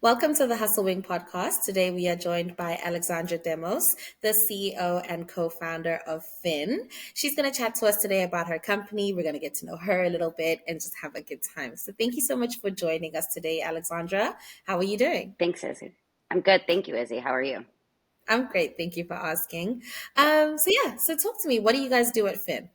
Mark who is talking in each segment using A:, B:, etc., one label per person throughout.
A: Welcome to the Hustle Wing podcast. Today we are joined by Alexandra Demos, the CEO and co-founder of Fin. She's going to chat to us today about her company. We're going to get to know her a little bit and just have a good time. So thank you so much for joining us today, Alexandra. How are you doing?
B: Thanks, Izzy. I'm good. Thank you, Izzy. How are you?
A: I'm great. Thank you for asking. So talk to me. What do you guys do at Fin?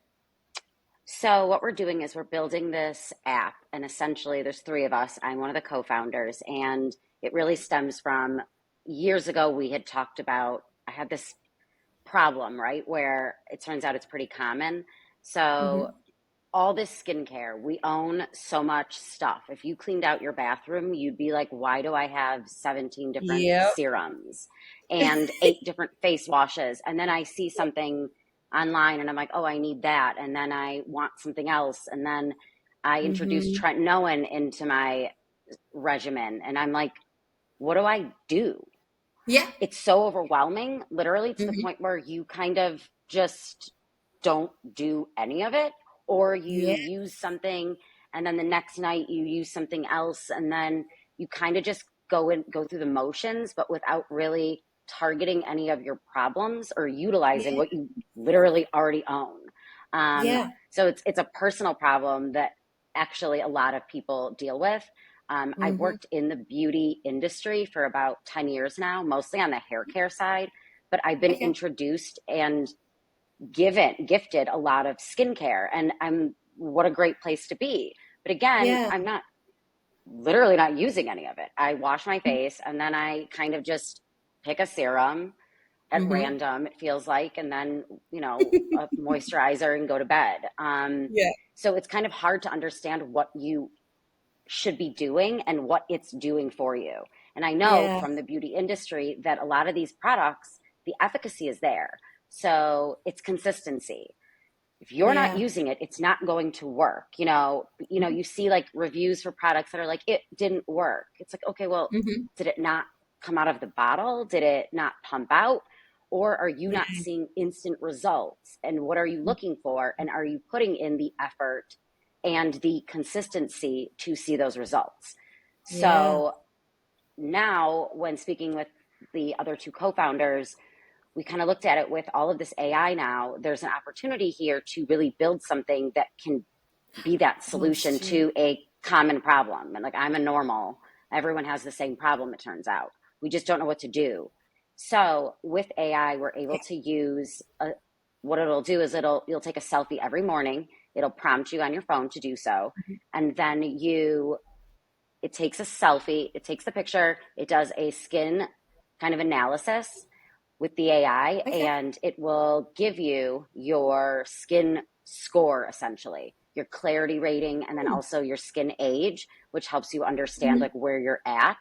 B: So what we're doing is we're building this app, and essentially there's three of us. I'm one of the co-founders, and it really stems from years ago we had talked about, I had this problem, right, where it turns out it's pretty common. So
A: Mm-hmm.
B: all this skincare, we own so much stuff. If you cleaned out your bathroom, you'd be like, why do I have 17 different
A: Yep.
B: serums and 8 different face washes? And then I see something online and I'm like, oh, I need that. And then I want something else. And then I introduce
A: Mm-hmm.
B: tretinoin into my regimen. And I'm like, what do I do?
A: Yeah.
B: It's so overwhelming, literally to the
A: Mm-hmm.
B: point where you kind of just don't do any of it, or you
A: Yeah.
B: use something and then the next night you use something else, and then you kind of just go through the motions, but without really targeting any of your problems or utilizing
A: Yeah.
B: what you literally already own. Um,
A: Yeah.
B: so it's a personal problem that actually a lot of people deal with. I've
A: Mm-hmm.
B: worked in the beauty industry for about 10 years now, mostly on the hair care side, but I've been
A: Okay.
B: introduced and gifted a lot of skincare, and what a great place to be. But again,
A: Yeah.
B: I'm not literally not using any of it. I wash my face and then I kind of just pick a serum at
A: Mm-hmm.
B: random, it feels like, and then, a moisturizer and go to bed.
A: Yeah.
B: So it's kind of hard to understand what you should be doing and what it's doing for you. And I know
A: Yeah.
B: from the beauty industry that a lot of these products, the efficacy is there. So it's consistency. If you're not
A: Yeah.
B: using it, it's not going to work. You see like reviews for products that are like, it didn't work. It's like, okay, well,
A: Mm-hmm.
B: did it not come out of the bottle? Did it not pump out? Or are you not
A: Right.
B: seeing instant results? And what are you looking for? And are you putting in the effort and the consistency to see those results?
A: Yeah.
B: So now, when speaking with the other two co founders, we kind of looked at it with all of this AI now. There's an opportunity here to really build something that can be that
A: Oh,
B: solution
A: shoot.
B: to a common problem. And like, I'm a normal, everyone has the same problem, it turns out. We just don't know what to do. So with AI, we're able to use what it'll do is you'll take a selfie every morning. It'll prompt you on your phone to do so. And then it takes a selfie, it takes the picture, it does a skin kind of analysis with the AI,
A: Okay.
B: and it will give you your skin score, essentially, your clarity rating, and then
A: Hmm.
B: also your skin age, which helps you understand
A: Mhm.
B: like where you're at.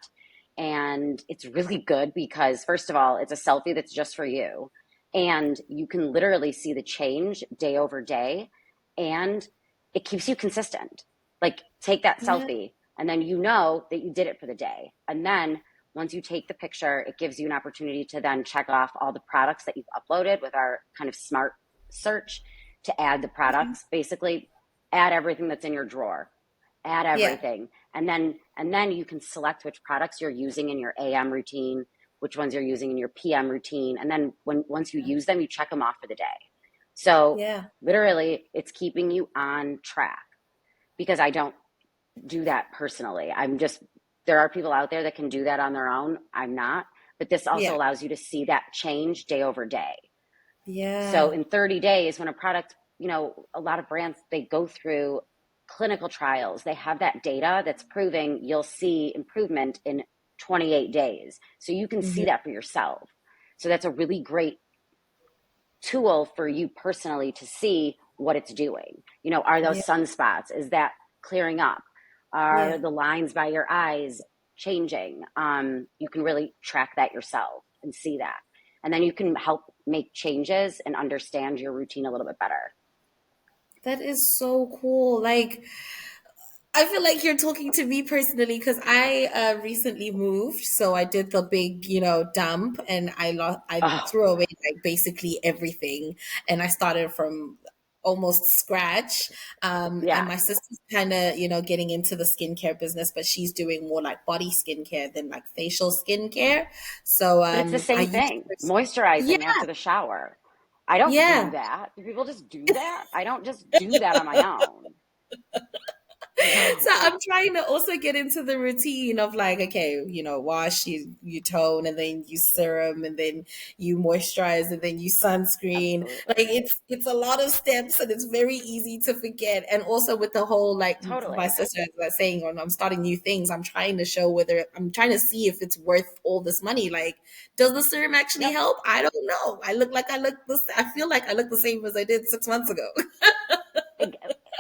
B: And it's really good because, first of all, it's a selfie that's just for you. And you can literally see the change day over day. And it keeps you consistent. Like, take that
A: Yeah.
B: selfie, and then you know that you did it for the day. And then once you take the picture, it gives you an opportunity to then check off all the products that you've uploaded with our kind of smart search to add the
A: Okay.
B: products. Basically, add everything that's in your drawer, add
A: Yeah.
B: everything, and then you can select which products you're using in your AM routine, which ones you're using in your PM routine, and then once you use them, you check them off for the day. So
A: Yeah.
B: literally, it's keeping you on track because I don't do that personally. There are people out there that can do that on their own. I'm not. But this also
A: Yeah.
B: allows you to see that change day over day. So
A: Yeah.
B: in 30 days, when a product, a lot of brands, they go through clinical trials, they have that data that's proving you'll see improvement in 28 days. So you can see
A: Hmm.
B: that for yourself. So that's a really great tool for you personally to see what it's doing. Are those
A: Yeah.
B: sunspots? Is that clearing up? Are
A: Yeah.
B: the lines by your eyes changing? You can really track that yourself and see that. And then you can help make changes and understand your routine a little bit better.
A: That is so cool. Like, I feel like you're talking to me personally because I recently moved, so I did the big, dump, and I
B: Oh,
A: threw away like basically everything, and I started from almost scratch. And
B: Yeah.
A: my sister's kind of, getting into the skincare business, but she's doing more like body skincare than like facial skincare. So
B: But it's the
A: I
B: same
A: use
B: thing,
A: yeah,
B: moisturizing after the shower. I don't do
A: yeah.
B: that. Do people just do that? I don't just do that on my own.
A: So
B: No.
A: I'm trying to also get into the routine of like, okay, wash, you tone, and then you serum, and then you moisturize, and then you sunscreen. Like
B: Absolutely.
A: it's a lot of steps, and it's very easy to forget. And also with the whole like my
B: Totally.
A: sister was saying, when I'm starting new things, I'm trying to see if it's worth all this money. Like, does the serum actually
B: Yep.
A: help? I don't know. I feel like I look the same as I did 6 months ago.
B: Ex-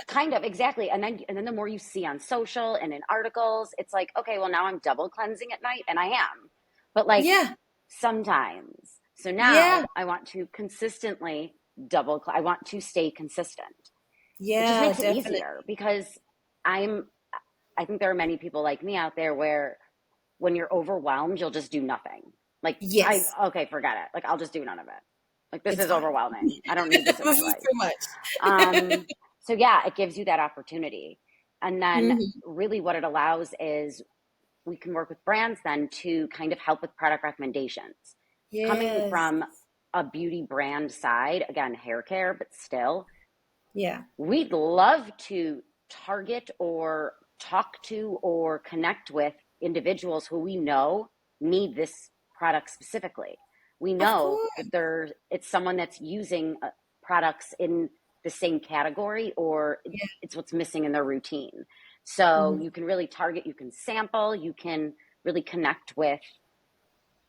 B: Kind of, exactly. And then the more you see on social and in articles, it's like, okay, well now I'm double cleansing at night, and I am. But like
A: Yeah,
B: sometimes. So
A: yeah,
B: now I want to consistently I want to stay consistent. It just
A: yeah,
B: makes it
A: definitely.
B: easier because I'm I think there are many people like me out there where when you're overwhelmed, you'll just do nothing. Like
A: Yes,
B: okay, forget it. Like I'll just do none of it. Like this
A: it's
B: is
A: fine.
B: overwhelming. I don't need this in my
A: This is
B: life.
A: too much.
B: Um, so yeah, it gives you that opportunity. And then
A: Mhm.
B: really what it allows is we can work with brands then to kind of help with product recommendations. Coming
A: Yes.
B: from a beauty brand side, again, hair care, but still,
A: Yeah.
B: we'd love to target or talk to or connect with individuals who we know need this product specifically. We
A: Of
B: know
A: course.
B: that it's someone that's using products in the same category, or
A: Yeah.
B: it's what's missing in their routine. So
A: Mhm.
B: you can really target, you can sample, you can really connect with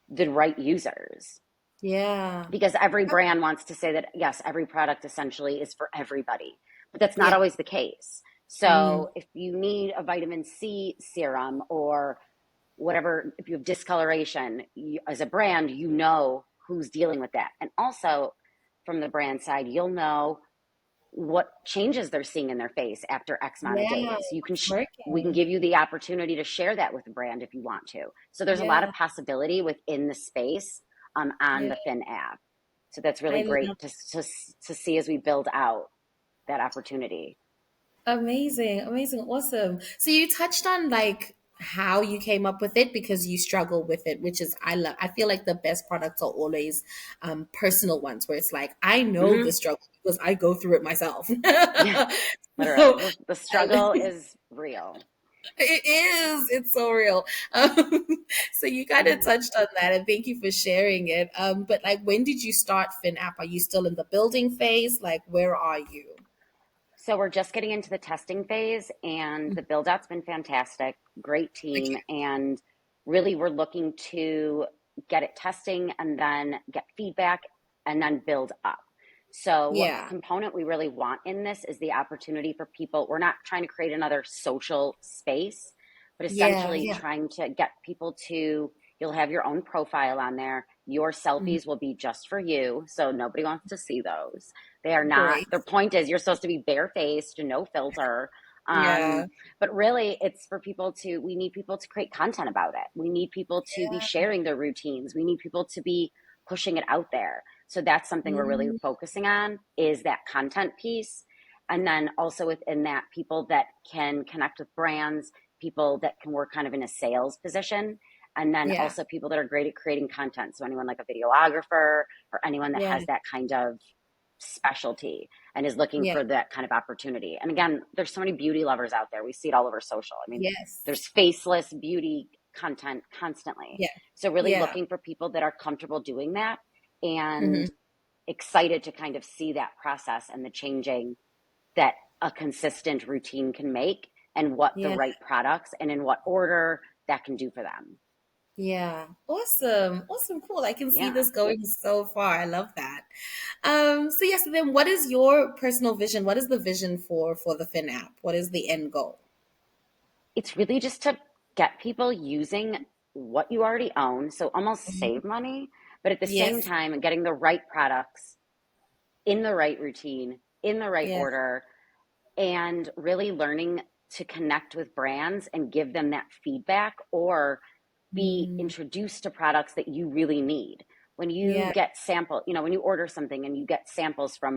B: the right users,
A: Yeah.
B: because every brand wants to say that yes, every product essentially is for everybody, but that's not
A: Yeah.
B: always the case.
A: Mm.
B: So if you need a vitamin C serum or whatever, if you have discoloration, as a brand, you know who's dealing with that. And also from the brand side, you'll know what changes they're seeing in their face after X amount of
A: Yeah.
B: days.
A: It's
B: We can
A: working.
B: give you the opportunity to share that with the brand if you want to. So there's a lot
A: Yeah.
B: of possibility within the space on
A: Yeah.
B: the Fin app. So that's really
A: I
B: great
A: love
B: to see as we build out that opportunity.
A: Amazing. Amazing. Awesome. So you touched on like how you came up with it because you struggle with it, which is I feel like the best products are always personal ones where it's like I know the
B: Hmm.
A: struggle because I go through it myself.
B: Yeah, literally.
A: So
B: The struggle is real.
A: it is. It's so real. Um, so you kind of touched on that, and thank you for sharing it. But like, when did you start FinApp? Are you still in the building phase? Like, where are you?
B: So we're just getting into the testing phase, and the build out's been fantastic. Great team,
A: Okay.
B: and really we're looking to get it testing and then get feedback and then build up. So what
A: Yeah.
B: component we really want in this is the opportunity for people. We're not trying to create another social space, but
A: Yeah.
B: essentially
A: Yeah.
B: trying to get people to, you'll have your own profile on there. Your
A: Mhm.
B: selfies will be just for you, so nobody wants to see those. They are not,
A: Great.
B: their point is you're supposed to be barefaced and no filter. Um,
A: Yeah.
B: but really, it's for people to, we need people to create content about it. We need people to be sharing their routines. We need people to be pushing it out there. So that's something we're really
A: Mm,
B: focusing on, is that content piece. And then also within that, people that can connect with brands, people that can work kind of in a sales position, and then
A: yeah.
B: also people that are great at creating content. So anyone like a videographer or anyone that
A: Yeah.
B: has that kind of specialty and is looking
A: Yeah.
B: for that kind of opportunity. And again, there's so many beauty lovers out there. We see it all over social. I mean,
A: Yes.
B: there's faceless beauty content constantly.
A: Yeah.
B: So really
A: Yeah.
B: looking for people that are comfortable doing that
A: Hmm.
B: and excited to kind of see that process and the changing that a consistent routine can make, and what the
A: Yeah.
B: right products and in what order that can do for them.
A: Yeah. Awesome. Awesome. Cool. I can see
B: Yeah.
A: this going so far. I love that. So yes, then what is your personal vision? What is the vision for the Fin app? What is the end goal?
B: It's really just to get people using what you already own, so almost
A: Mhm.
B: save money, but at the same
A: Yes.
B: time getting the right products in the right routine, in the right
A: Yeah.
B: order, and really learning to connect with brands and give them that feedback, or be
A: Mm,
B: introduced to products that you really need. When you
A: Yeah.
B: get when you order something and you get samples from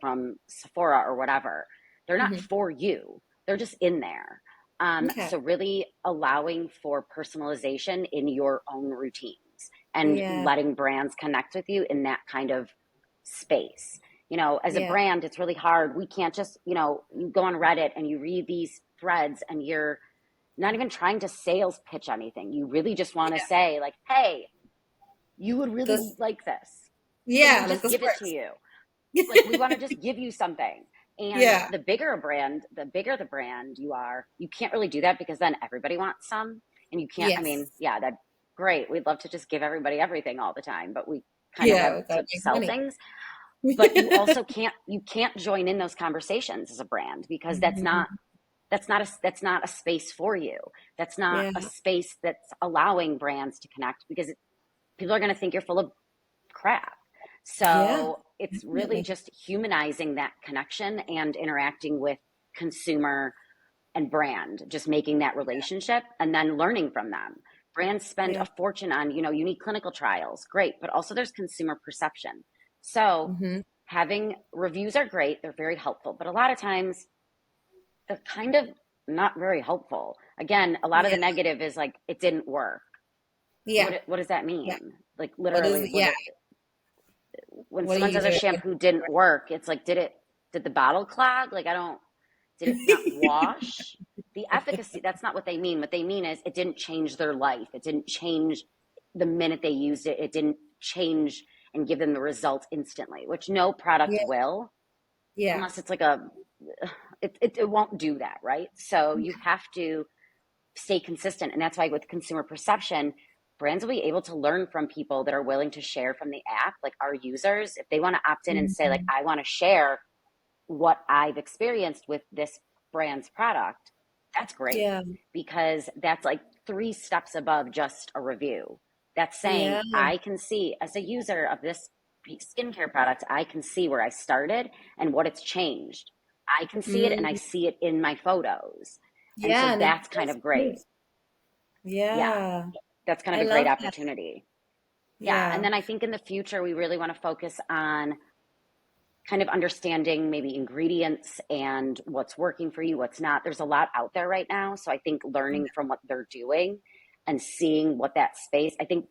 B: from Sephora or whatever, they're not
A: Hmm.
B: for you. They're just in there.
A: Okay.
B: So really allowing for personalization in your own routines and
A: Yeah.
B: letting brands connect with you in that kind of space. As a
A: Yeah.
B: brand, it's really hard. We can't just, you go on Reddit and you read these threads and you're not even trying to sales pitch anything. You really just want to
A: Yeah.
B: say, like, hey, you would really
A: This.
B: like this. Can we
A: Yeah. Like
B: just
A: this
B: give it to
A: works.
B: you? Like, we want to just give you something. And
A: Yeah.
B: the bigger the brand you are, you can't really do that because then everybody wants some. And you can't, I mean,
A: Yes.
B: yeah, that's great. We'd love to just give everybody everything all the time, but we kind of
A: Yeah.
B: have
A: We gotta
B: to
A: make
B: sell
A: money.
B: things. But you also can't join in those conversations as a brand because
A: Mhm.
B: that's not a space for you. That's not
A: Yeah.
B: a space that's allowing brands to connect because people are going to think you're full of crap.
A: Yeah.
B: So it's really
A: Definitely.
B: just humanizing that connection and interacting with consumer and brand, just making that relationship and then learning from them. Brands spend
A: Yeah.
B: a fortune on, you need clinical trials, great, but also there's consumer perception. So
A: Hmm.
B: having reviews are great, they're very helpful, but a lot of times they're kind of not very helpful. Again, a lot of
A: Yeah.
B: the negative is like it didn't work.
A: Yeah.
B: What does that
A: Yeah.
B: mean? Like
A: What is?
B: literally,
A: Yeah.
B: when
A: What are
B: someone
A: you
B: says a
A: doing?
B: shampoo didn't work, it's like, did the bottle clog? Like, I don't, did it not wash? The efficacy, that's not what they mean. What they mean is it didn't change their life. It didn't change the minute they used it. It didn't change and give them the results instantly, which no product
A: Yeah.
B: will,
A: Yeah.
B: unless it's like it won't do that, right? So you have to stay consistent. And that's why with consumer perception, brands will be able to learn from people that are willing to share from the app, like our users. If they want to opt in and say, like,
A: Mhm.
B: I want to share what I've experienced with this brand's product, that's great
A: Yeah.
B: because that's like three steps above just a review. That's saying,
A: Yeah.
B: I can see as a user of this skincare product, I can see where I started and what it's changed. I can see it and I
A: Mm.
B: see it in my photos. And so
A: Yeah. And
B: that's kind
A: that's
B: of great.
A: proof.
B: Yeah,
A: Yeah.
B: that's kind of
A: I
B: a great
A: love that.
B: opportunity. Yeah. And
A: Yeah.
B: then I think in the future, we really want to focus on kind of understanding maybe ingredients and what's working for you, what's not. There's a lot out there right now. So I think learning from what they're doing and seeing what that space, I think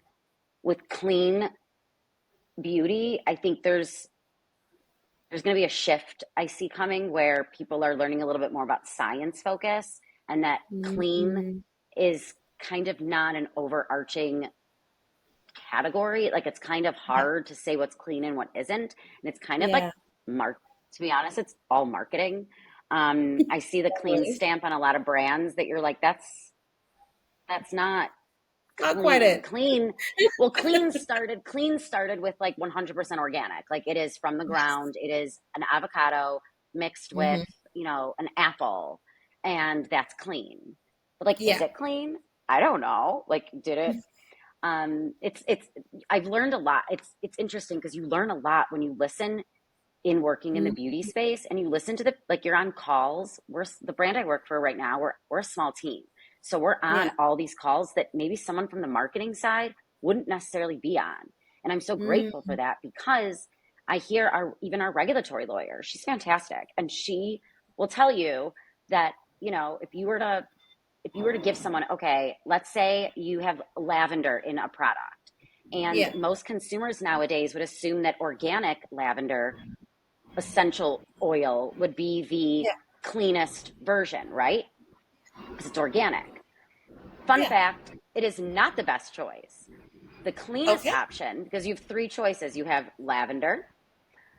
B: with clean beauty, I think there's going to be a shift I see coming where people are learning a little bit more about science focus and that clean
A: Mm-hmm.
B: is kind of not an overarching category. Like it's kind of
A: Yeah.
B: hard to say what's clean and what isn't. And it's kind of like
A: Yeah.
B: mark to be honest, it's all marketing. I see the clean
A: Definitely.
B: stamp on a lot of brands that you're like, that's not
A: Not quite
B: clean.
A: it.
B: Clean, well, clean started with like 100% organic. Like it is from the
A: Yes.
B: ground. It is an avocado mixed with,
A: Hmm.
B: an apple, and that's clean. But like, is
A: Yeah.
B: it clean? I don't know. Like, did it it's I've learned a lot. It's interesting because you learn a lot when you listen in working in the
A: Mm-hmm.
B: beauty space and you listen to like you're on calls. The brand I work for right now, we're a small team. So we're
A: Yeah.
B: on all these calls that maybe someone from the marketing side wouldn't necessarily be on. And I'm so grateful
A: Mm-hmm.
B: for that because I hear even our regulatory lawyer, she's fantastic. And she will tell you that, if you were to give someone, okay, let's say you have lavender in a product, and
A: Yeah.
B: most consumers nowadays would assume that organic lavender essential oil would be the
A: Yeah.
B: cleanest version, right? Because it's organic. Fun
A: Yeah.
B: fact, it is not the best choice. The cleanest
A: Okay.
B: option, because you have three choices, you have lavender,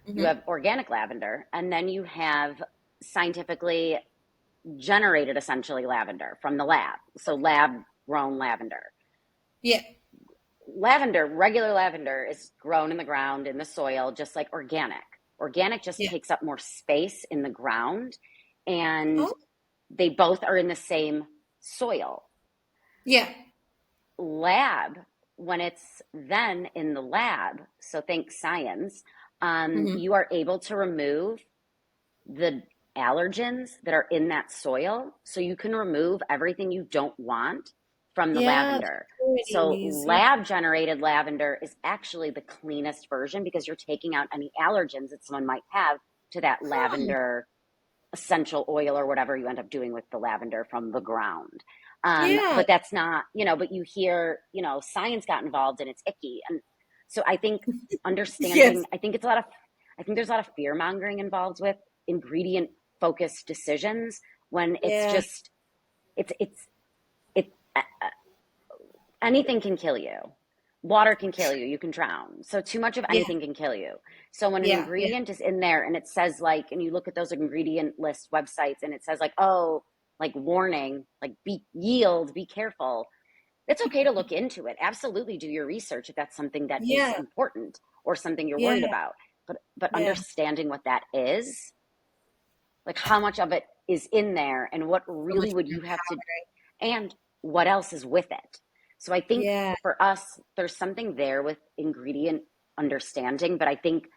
B: you
A: Mm-hmm.
B: have organic lavender, and then you have scientifically generated essentially lavender from the lab. So lab grown lavender.
A: Yeah.
B: Regular lavender is grown in the ground in the soil, just like organic. Organic just
A: Yeah.
B: takes up more space in the ground, and
A: Oh.
B: they both are in the same soil.
A: Yeah.
B: Lab, when it's then in the lab, so think science,
A: Mm-hmm.
B: you are able to remove the allergens that are in that soil. So you can remove everything you don't want from the
A: Yeah,
B: lavender. So
A: already yeah.
B: lab generated lavender is actually the cleanest version because you're taking out any allergens that someone might have to that
A: Huh.
B: lavender essential oil or whatever you end up doing with the lavender from the ground.
A: Yeah.
B: But that's not, but you hear, science got involved and it's icky. And so I think
A: Yes.
B: understanding, I think there's a lot of fear mongering involved with ingredient focused decisions when it's
A: Yeah.
B: just, it, anything can kill you. Water can kill you. You can drown. So too much of
A: Yeah.
B: anything can kill you. So when an
A: Yeah. Yeah.
B: ingredient is in there and it says like, and you look at those ingredient list websites and it says like, oh, like warning, like be careful. It's okay to look into it. Absolutely do your research if that's something that is
A: Yeah.
B: important or something you're
A: Yeah.
B: worried about. But
A: Yeah.
B: understanding what that is, like how much of it is in there and what
A: So much
B: really would
A: more
B: you have to,
A: powder.
B: and what else is with it. So I think
A: Yeah.
B: for us, there's something there with ingredient understanding, but I think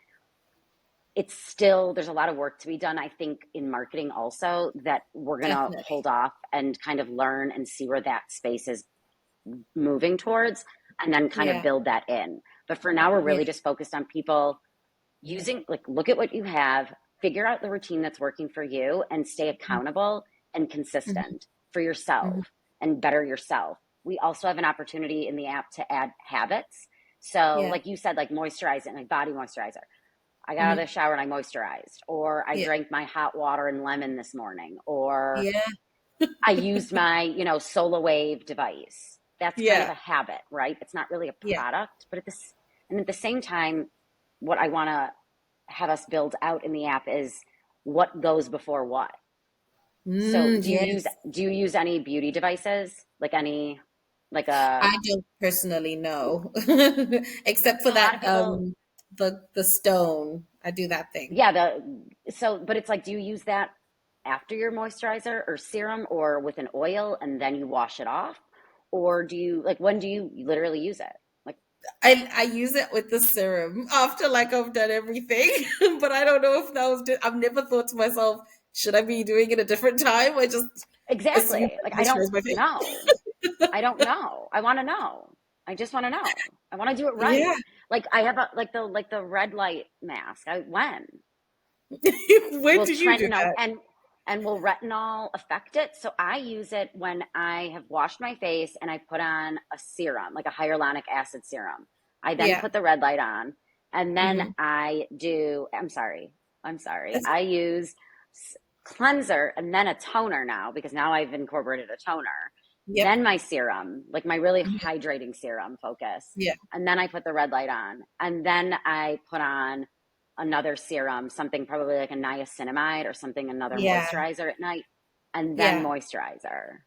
B: it's still, there's a lot of work to be done, I think, in marketing also, that we're going to
A: Definitely.
B: hold off and kind of learn and see where that space is moving towards and then kind of
A: Yeah.
B: build that in. But for now, we're
A: Yeah.
B: really just focused on people using, like, look at what you have, figure out the routine that's working for you, and stay accountable and
A: Mm-hmm.
B: consistent for
A: Mm-hmm.
B: yourself and better yourself. We also have an opportunity in the app to add habits. So,
A: Yeah.
B: like you said, like moisturize it, like body moisturizer. I got out
A: Mm-hmm.
B: of the shower and I moisturized, or I
A: Yeah.
B: drank my hot water and lemon this morning, or
A: Yeah.
B: I used my, Solar Wave device. That's kind of
A: Yeah.
B: a habit, right? It's not really a
A: Yeah.
B: product, but at the same time, what I want to have us build out in the app is what goes before what. So
A: Yes.
B: do you use any beauty devices? Like any like a
A: I don't personally know, except for
B: so a lot
A: that
B: of people,
A: the stone. I do that thing.
B: yeah, but it's like, do you use that after your moisturizer or serum or with an oil and then you wash it off? Or do you, like, when do you literally use it? Like,
A: I use it with the serum after like I've done everything, but I don't know if that was. I've never thought to myself, should I be doing it a different time? I just assume
B: exactly. Like,
A: I
B: I don't
A: moisturize my face.
B: know. I don't know. I want to know. I just want to know. I want to do it right.
A: Yeah.
B: Like I have like the red light mask. When
A: When
B: will
A: did you
B: Trent,
A: do that?
B: and will retinol affect it? So I use it when I have washed my face and I put on a serum, like a hyaluronic acid serum. I then
A: Yeah.
B: put the red light on, and then
A: Hmm.
B: I do. I'm sorry. I use cleanser and then a toner now because now I've incorporated a toner.
A: Yep.
B: Then my serum, like my really
A: Mhm.
B: hydrating serum focus,
A: Yeah.
B: and then I put the red light on, and then I put on another serum, something probably like a niacinamide or something, another
A: Yeah.
B: moisturizer at night, and then
A: Yeah.
B: moisturizer.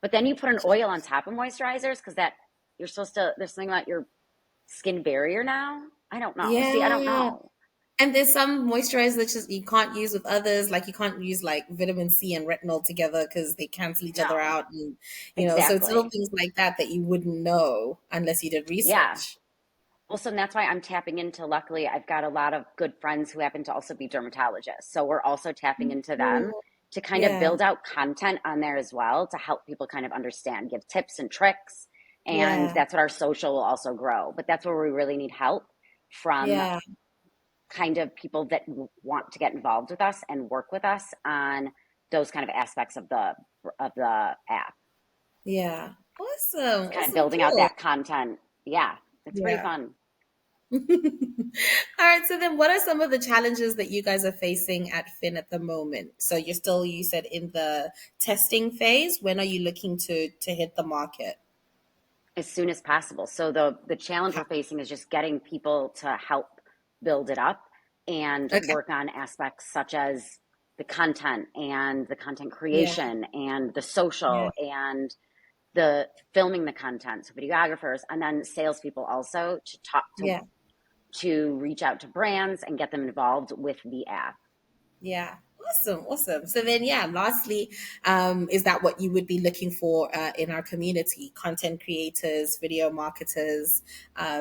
B: But then you put an oil on top of moisturizers because that you're supposed to, there's something about your skin barrier now. I don't know. See, I don't
A: Yeah.
B: know.
A: And there's some moisturizers that just you can't use with others. Like you can't use like vitamin C and retinol together because they cancel each other
B: No,
A: out. And so it's little
B: exactly.
A: things like that that you wouldn't know unless you did
B: Yeah.
A: research.
B: Well, so that's why I'm tapping into, luckily, I've got a lot of good friends who happen to also be dermatologists. So we're also tapping into them
A: Mhm.
B: to kind of
A: Yeah.
B: build out content on there as well to help people kind of understand, give tips and tricks. And
A: Yeah.
B: that's what our social will also grow. But that's where we really need help from
A: Yeah.
B: kind of people that want to get involved with us and work with us on those kind of aspects of the app.
A: Yeah. Awesome.
B: Kind of
A: Awesome.
B: building out
A: Cool.
B: that content. Yeah, it's pretty
A: Yeah.
B: fun.
A: All right. So then what are some of the challenges that you guys are facing at Fin at the moment? So you're still, you said, in the testing phase. When are you looking to hit the market?
B: As soon as possible. So the challenge we're facing is just getting people to help build it up and
A: Okay.
B: work on aspects such as the content and the content
A: Yeah.
B: creation and the
A: Yeah.
B: social and the filming the content, so videographers, and then salespeople also to talk
A: Yeah.
B: to reach out to brands and get them involved with the app.
A: Yeah. Awesome. Awesome. So then, yeah, lastly, is that what you would be looking for in our community? Content creators, video marketers,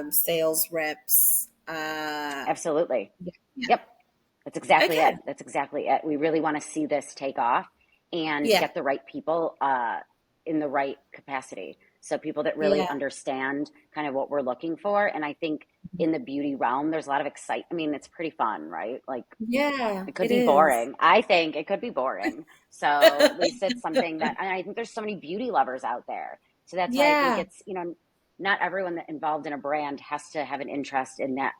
A: sales reps.
B: Absolutely.
A: Yeah.
B: Yep. That's exactly
A: Okay.
B: it. That's exactly it. We really want to see this take off and
A: Yeah.
B: get the right people in the right capacity. So people that really
A: Yeah.
B: understand kind of what we're looking for. And I think in the beauty realm, there's a lot of excitement. I mean, it's pretty fun, right? Like
A: Yeah,
B: it could
A: it
B: be
A: is.
B: boring. I think it could be boring. So at least it's something that, and I think there's so many beauty lovers out there. So that's why I think
A: Yeah.
B: it's, not everyone that involved in a brand has to have an interest in that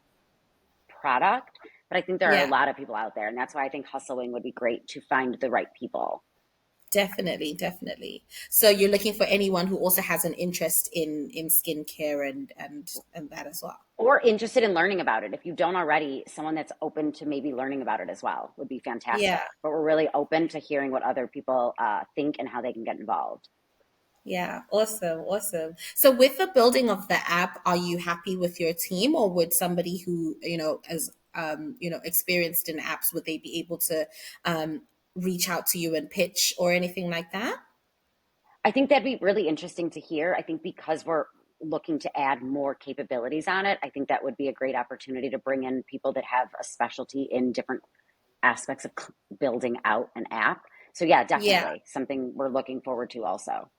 B: product. But I think there are a
A: Yeah.
B: lot of people out there. And that's why I think hustling would be great to find the right people.
A: Definitely, definitely. So you're looking for anyone who also has an interest in skincare and that as well.
B: Or interested in learning about it. If you don't already, someone that's open to maybe learning about it as well would be
A: Yeah.
B: fantastic. But we're really open to hearing what other people think and how they can get involved.
A: Yeah. Awesome. Awesome. So with the building of the app, are you happy with your team, or would somebody who, as experienced in apps, would they be able to reach out to you and pitch or anything like that?
B: I think that'd be really interesting to hear. I think because we're looking to add more capabilities on it, I think that would be a great opportunity to bring in people that have a specialty in different aspects of building out an app. So, yeah,
A: Yeah.
B: definitely something we're looking forward to also.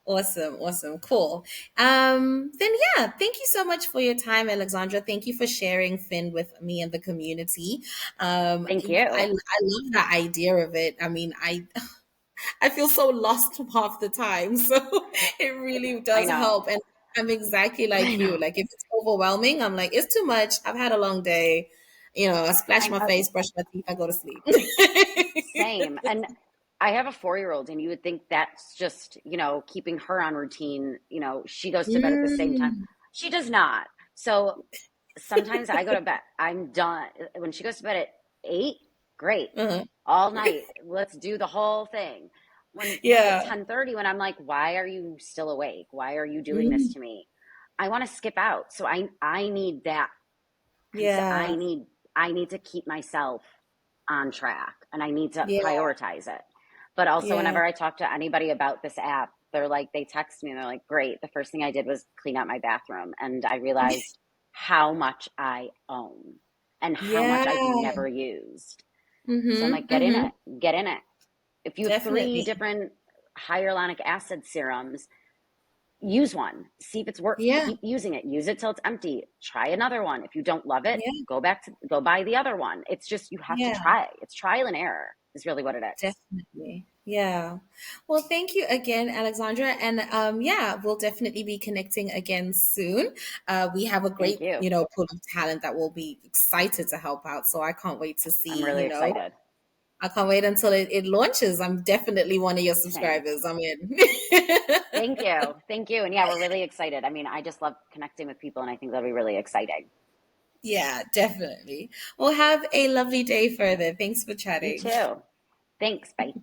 A: Awesome, awesome, cool. Then yeah, thank you so much for your time, Alexandra. Thank you for sharing Finn with me and the community.
B: Thank
A: I
B: you.
A: love the idea of it. I mean, I feel so lost half the time, so it really
B: I
A: does help.
B: know.
A: And I'm exactly like
B: I
A: you.
B: know.
A: Like if it's overwhelming, I'm like, it's too much. I've had a long day. I splash
B: I'm
A: my face, brush my teeth, I go to sleep.
B: same. And I have a 4-year old, and you would think that's just, keeping her on routine. She goes to bed at the same time.
A: Mm.
B: She does not. So sometimes I go to bed, I'm done. When she goes to bed at 8, great.
A: Uh-huh.
B: All night. Let's do the whole thing. When at
A: Yeah.
B: 10:30, when I'm like, why are you still awake? Why are you doing this
A: Mm.
B: to me? I want to skip out. So I need that I
A: Yeah.
B: need to keep myself on track and I need to
A: Yeah.
B: prioritize it. But also
A: Yeah.
B: whenever I talk to anybody about this app, they're like they text me and they're like, "Great. The first thing I did was clean out my bathroom and I realized how much I own and how much I've
A: Yeah.
B: never used." So I'm
A: Mm-hmm.
B: like, "Get in
A: Mm-hmm.
B: it. Get in it." If you have 3
A: Definitely.
B: different hyaluronic acid serums, use one, see if it's work,
A: Yeah.
B: keep using it, use it till it's empty, try another one. If you don't love it,
A: Yeah.
B: go buy the other one. It's just you have to
A: Yeah.
B: try. It's trial and error is really what it is.
A: Definitely. Yeah. Well, thank you again, Alexandra. And yeah, we'll definitely be connecting again soon. We have a
B: Thank
A: great,
B: you.
A: pool of talent that will be excited to help out. So I can't wait to
B: I'm
A: see,
B: really excited.
A: I can't wait until it launches. I'm definitely one of your
B: Same.
A: subscribers. I'm in.
B: Thank you, and yeah, we're really excited. I mean, I just love connecting with people and I think that'll be really exciting.
A: Yeah, definitely. Well, have a lovely day further. Thanks for
B: You
A: chatting.
B: too. Thanks. Bye.